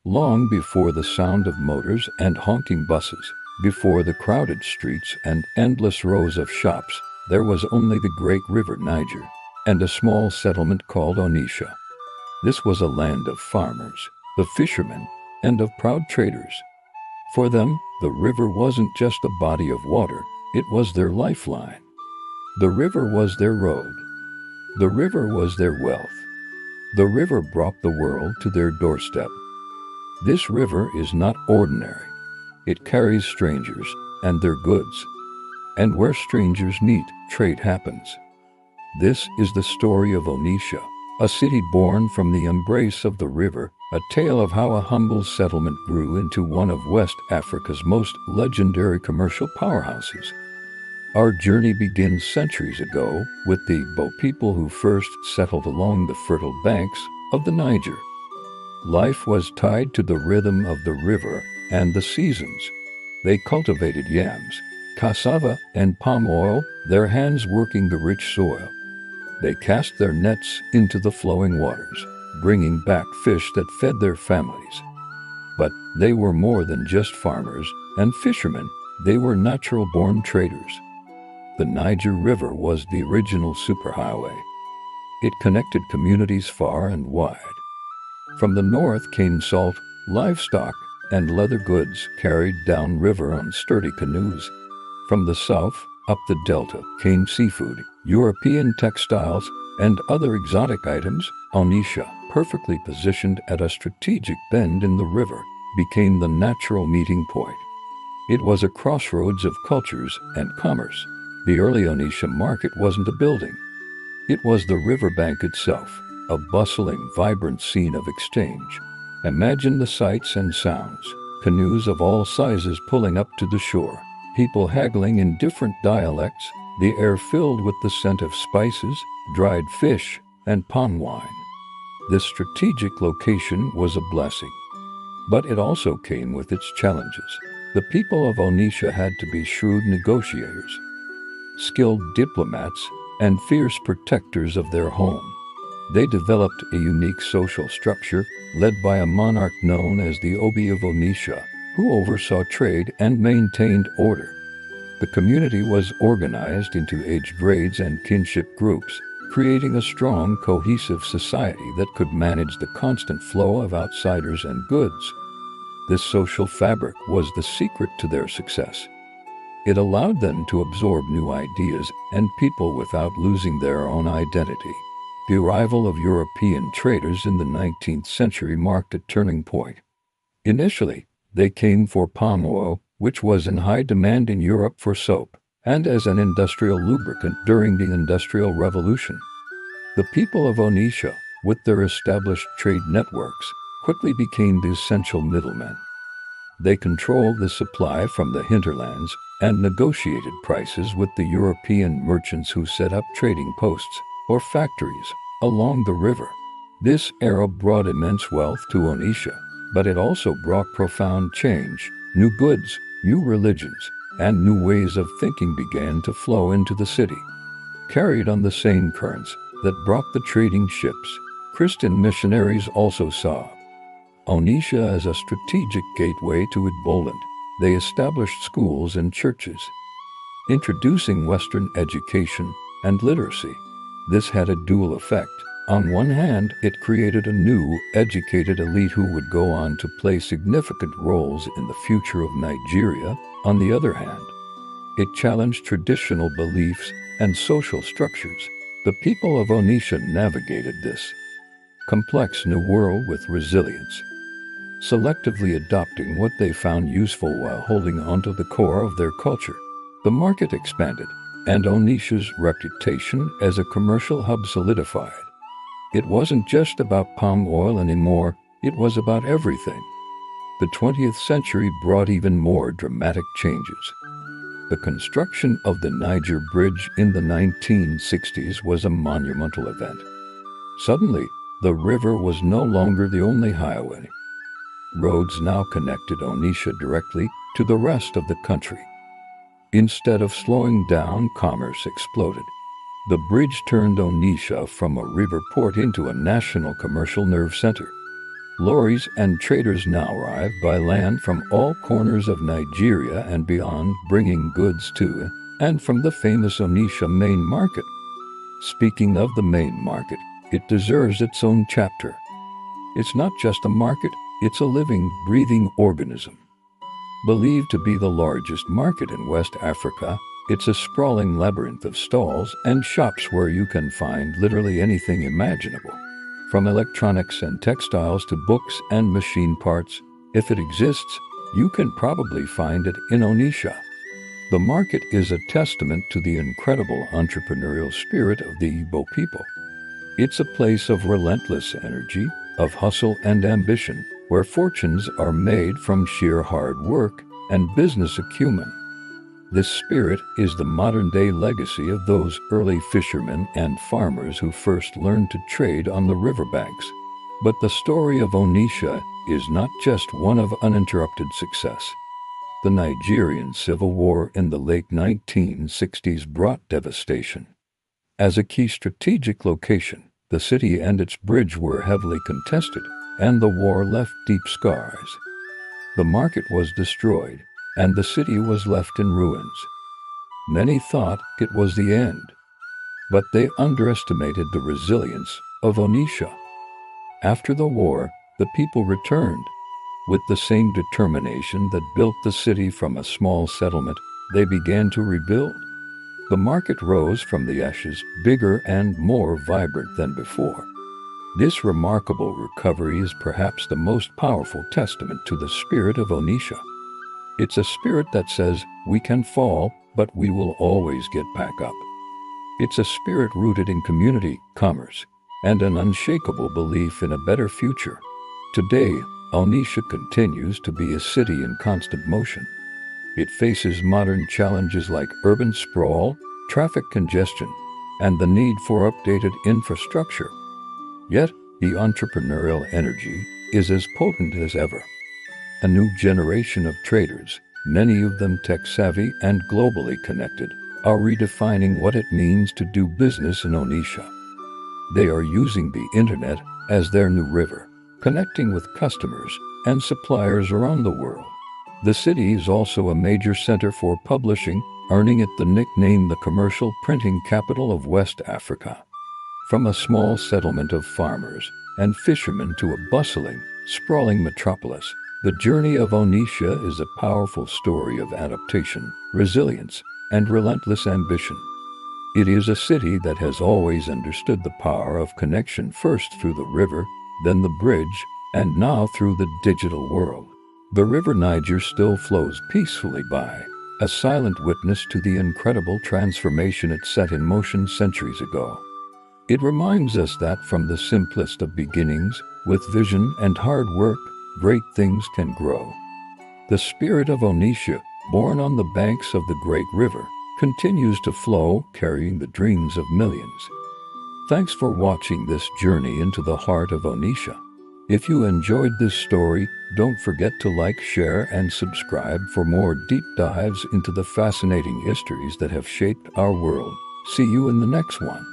Long before the sound of motors and honking buses, before the crowded streets and endless rows of shops, there was only the great river Niger and a small settlement called Onitsha. This was a land of farmers, of fishermen, and of proud traders. For them, the river wasn't just a body of water, it was their lifeline. The river was their road. The river was their wealth. The river brought the world to their doorstep. This river is not ordinary. It carries strangers and their goods. And where strangers meet, trade happens. This is the story of Onitsha, a city born from the embrace of the river, a tale of how a humble settlement grew into one of West Africa's most legendary commercial powerhouses. Our journey begins centuries ago with the Igbo people who first settled along the fertile banks of the Niger. Life was tied to the rhythm of the river and the seasons. They cultivated yams, cassava, and palm oil, their hands working the rich soil. They cast their nets into the flowing waters, bringing back fish that fed their families. But they were more than just farmers and fishermen, they were natural-born traders. The Niger River was the original superhighway. It connected communities far and wide. From the north came salt, livestock, and leather goods carried downriver on sturdy canoes. From the south, up the delta, came seafood, European textiles, and other exotic items. Onitsha, perfectly positioned at a strategic bend in the river, became the natural meeting point. It was a crossroads of cultures and commerce. The early Onitsha market wasn't a building. It was the riverbank itself, a bustling, vibrant scene of exchange. Imagine the sights and sounds, canoes of all sizes pulling up to the shore, people haggling in different dialects, the air filled with the scent of spices, dried fish, and palm wine. This strategic location was a blessing. But it also came with its challenges. The people of Onitsha had to be shrewd negotiators, skilled diplomats, and fierce protectors of their home. They developed a unique social structure led by a monarch known as the Obi of Onitsha, who oversaw trade and maintained order. The community was organized into age grades and kinship groups, creating a strong, cohesive society that could manage the constant flow of outsiders and goods. This social fabric was the secret to their success. It allowed them to absorb new ideas and people without losing their own identity. The arrival of European traders in the 19th century marked a turning point. Initially, they came for palm oil, which was in high demand in Europe for soap, and as an industrial lubricant during the Industrial Revolution. The people of Onitsha, with their established trade networks, quickly became the essential middlemen. They controlled the supply from the hinterlands and negotiated prices with the European merchants who set up trading posts or factories along the river. This era brought immense wealth to Onitsha, but it also brought profound change. New goods, new religions, and new ways of thinking began to flow into the city. Carried on the same currents that brought the trading ships, Christian missionaries also saw Onitsha as a strategic gateway to Igboland. They established schools and churches, introducing Western education and literacy. This had a dual effect. On one hand, it created a new, educated elite who would go on to play significant roles in the future of Nigeria. On the other hand, it challenged traditional beliefs and social structures. The people of Onitsha navigated this complex new world with resilience, selectively adopting what they found useful while holding on to the core of their culture. The market expanded, and Onitsha's reputation as a commercial hub solidified. It wasn't just about palm oil anymore, it was about everything. The 20th century brought even more dramatic changes. The construction of the Niger Bridge in the 1960s was a monumental event. Suddenly, the river was no longer the only highway. Roads now connected Onitsha directly to the rest of the country. Instead of slowing down, commerce exploded. The bridge turned Onitsha from a river port into a national commercial nerve center. Lorries and traders now arrive by land from all corners of Nigeria and beyond, bringing goods to and from the famous Onitsha main market. Speaking of the main market, it deserves its own chapter. It's not just a market, it's a living, breathing organism. Believed to be the largest market in West Africa, it's a sprawling labyrinth of stalls and shops where you can find literally anything imaginable. From electronics and textiles to books and machine parts, if it exists, you can probably find it in Onitsha. The market is a testament to the incredible entrepreneurial spirit of the Igbo people. It's a place of relentless energy, of hustle and ambition, where fortunes are made from sheer hard work and business acumen. This spirit is the modern-day legacy of those early fishermen and farmers who first learned to trade on the riverbanks. But the story of Onitsha is not just one of uninterrupted success. The Nigerian Civil War in the late 1960s brought devastation. As a key strategic location, the city and its bridge were heavily contested, and the war left deep scars. The market was destroyed, and the city was left in ruins. Many thought it was the end, but they underestimated the resilience of Onitsha. After the war, the people returned. With the same determination that built the city from a small settlement, they began to rebuild. The market rose from the ashes, bigger and more vibrant than before. This remarkable recovery is perhaps the most powerful testament to the spirit of Onitsha. It's a spirit that says, we can fall, but we will always get back up. It's a spirit rooted in community, commerce, and an unshakable belief in a better future. Today, Onitsha continues to be a city in constant motion. It faces modern challenges like urban sprawl, traffic congestion, and the need for updated infrastructure. Yet, the entrepreneurial energy is as potent as ever. A new generation of traders, many of them tech-savvy and globally connected, are redefining what it means to do business in Onitsha. They are using the internet as their new river, connecting with customers and suppliers around the world. The city is also a major center for publishing, earning it the nickname the commercial printing capital of West Africa. From a small settlement of farmers and fishermen to a bustling, sprawling metropolis, the journey of Onitsha is a powerful story of adaptation, resilience, and relentless ambition. It is a city that has always understood the power of connection, first through the river, then the bridge, and now through the digital world. The river Niger still flows peacefully by, a silent witness to the incredible transformation it set in motion centuries ago. It reminds us that from the simplest of beginnings, with vision and hard work, great things can grow. The spirit of Onitsha, born on the banks of the great river, continues to flow, carrying the dreams of millions. Thanks for watching this journey into the heart of Onitsha. If you enjoyed this story, don't forget to like, share, and subscribe for more deep dives into the fascinating histories that have shaped our world. See you in the next one.